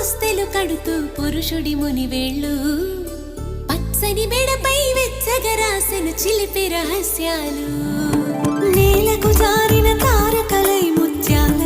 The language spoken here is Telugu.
పుస్తెలు కడుతూ పురుషుడి మునివేళ్ళు పచ్చని మెడపై వెచ్చగా రాసెను చిలిపి రహస్యాలు నేలకు జారిన తారకలై ముత్యాల